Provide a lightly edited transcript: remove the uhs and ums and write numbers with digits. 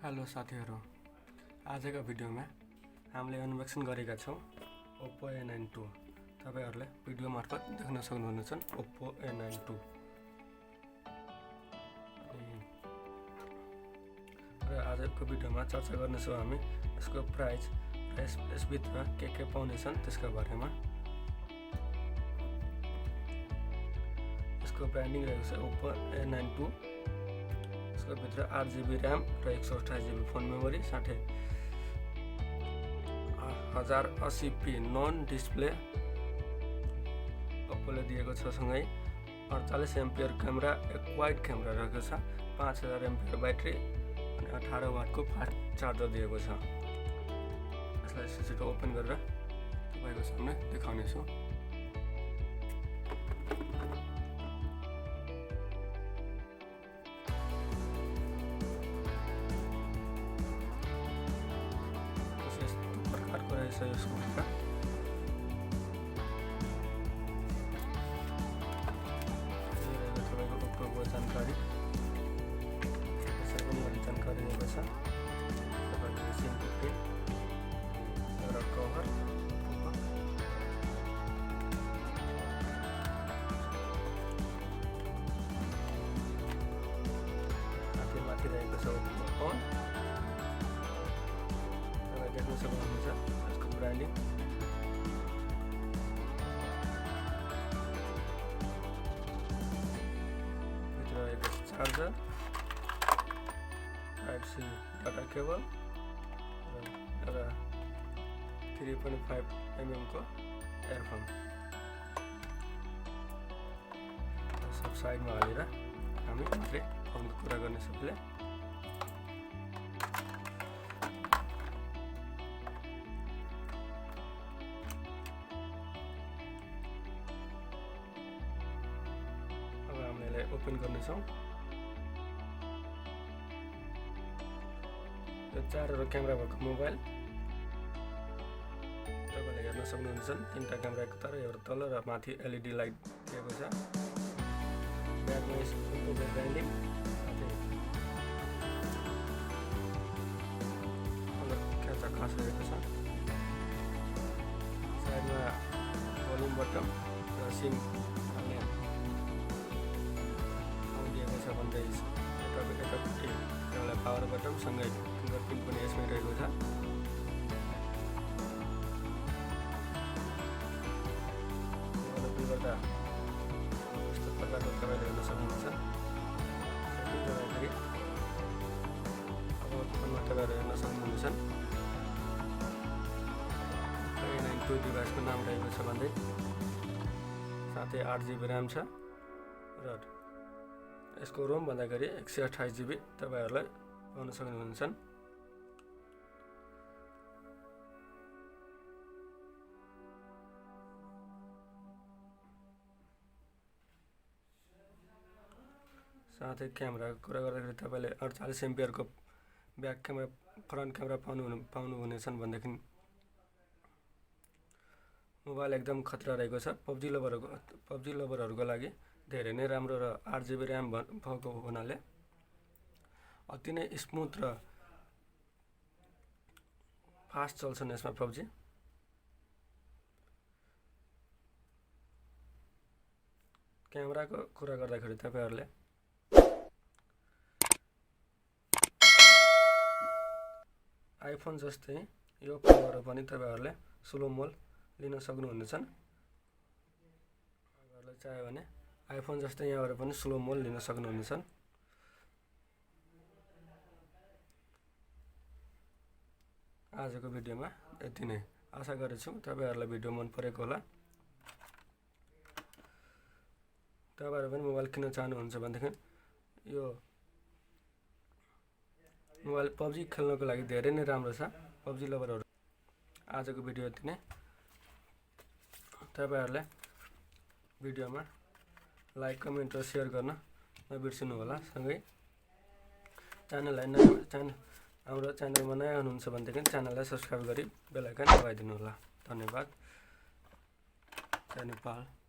Hello साथीहरु, आजको भिडियोमा हामीले अनबक्सिङ गरेका छौं Oppo A92। तपाईहरुले भिडियो मार्फत देख्न सक्नुहुनेछ Oppo A92। र आजको भिडियोमा चर्चा गर्नेछौं हामी यसको प्राइस र यसभित्र के पाउने छन् त्यसका बारेमा। यसको ब्रान्डिङ रहेको छ Oppo A92। यसको भित्र 8GB RAM र 128GB फोन मेमोरी साथै 1080p नन डिस्प्ले Oppoले दिएको छ। सँगै 48 एम्पियर क्यामेरा, एक वाइड क्यामेरा रहेको छ, 5000 एम्पियर ब्याट्री अनि 18 वाटको फास्ट चार्जर दिएको छ। यसलाई छिटो ओपन गरेर तपाईको सामने देखाउने छु। यसको भित्र तपाईको Oppoको जानकारी, यसको पनि जानकारी दिएको छ। तपाईको सिम पिन र कभर, माथि रहेको छ Oppo फोन। तपाईले देख्न सक्नुहुन्छ यसको ब्रान्डिङ। भित्र रहेको चार्जर, Type-C डाटा केबल र 3.5mm को इयरफोन सब साइडमा हालेर हामी मात्रै फोनको कुरा गर्ने सबैले। हामीले ओपन गर्नेछौँ। यो चारवटा क्यामेरा भएको मोबाइल तपाईले हेर्न सक्नुहुन्छ। तीनटा क्यामेरा एकतर्फ, एउटा तल र माथि LED लाइट दिएको छ। ब्याकमा Oppo ब्रान्डिङ साथै कलर क्याचा खास रहेको छ। साइडमा भोल्युम बटन र सिम हाल्ने छ भन्दै यतापट्टि एउटा पावर बटन सँगै फिङ्गरप्रिन्ट पनि यसमै रहेको छ। दुईवटा यस्तो प्रकारको तपाईले हेर्न सक्नुहुन्छ। अब फोनमा तपाईहरु हेर्न सक्नुहुनेछ A92 डिभाइसको नाम रहेको छ भन्दै, साथै 8GB RAM छ र यसको रोम भन्दाखेरि 128GB तपाईहरुलाई पाउन सक्नुहुन्छ। साथै क्यामेराको कुरा गर्दाखेरि तपाईले 48 एम्पियरको ब्याक क्यामेरा, फ्रन्ट क्यामेरा पाउनु हुनेछन् भन्देखि मोबाइल एकदम खतरा रहेको छ। PUBG लभरहरुको लागि धेरै नै राम्रो र 8GB RAM भएको हुनाले अति नै स्मुथ र फास्ट चल्छन् यसमा PUBG। क्यामेराको कुरा गर्दाखेरि तपाईहरुले आइफोन जस्तै यो फोनहरु पनि तपाईहरुले स्लो मोड लिन सक्नुहुनेछन्। तपाईहरुले चाह्यो भने आइफोन जस्तै यहाँबाट पनि स्लो मोड लिन सक्नुहुनेछ। आजको भिडियोमा यति नै। आशा गर्छु तपाईहरुलाई भिडियो मन परेको होला। तपाईहरु पनि मोबाइल किन्न चाहनुहुन्छ भनेदेखि यो मोबाइल PUBG खेल्नको लागि धेरै नै राम्रो छ। PUBG लभरहरु, आजको भिडियो यति नै। तपाईहरुले भिडियोमा लाइक, कमेन्ट र शेयर गर्न नबिर्सनु होला। सँगै हाम्रो च्यानलमा नयाँ हुनुहुन्छ भनेदेखि च्यानललाई सब्स्क्राइब गरी बेल आइकन दबाइदिनु होला। धन्यवाद। जय नेपाल।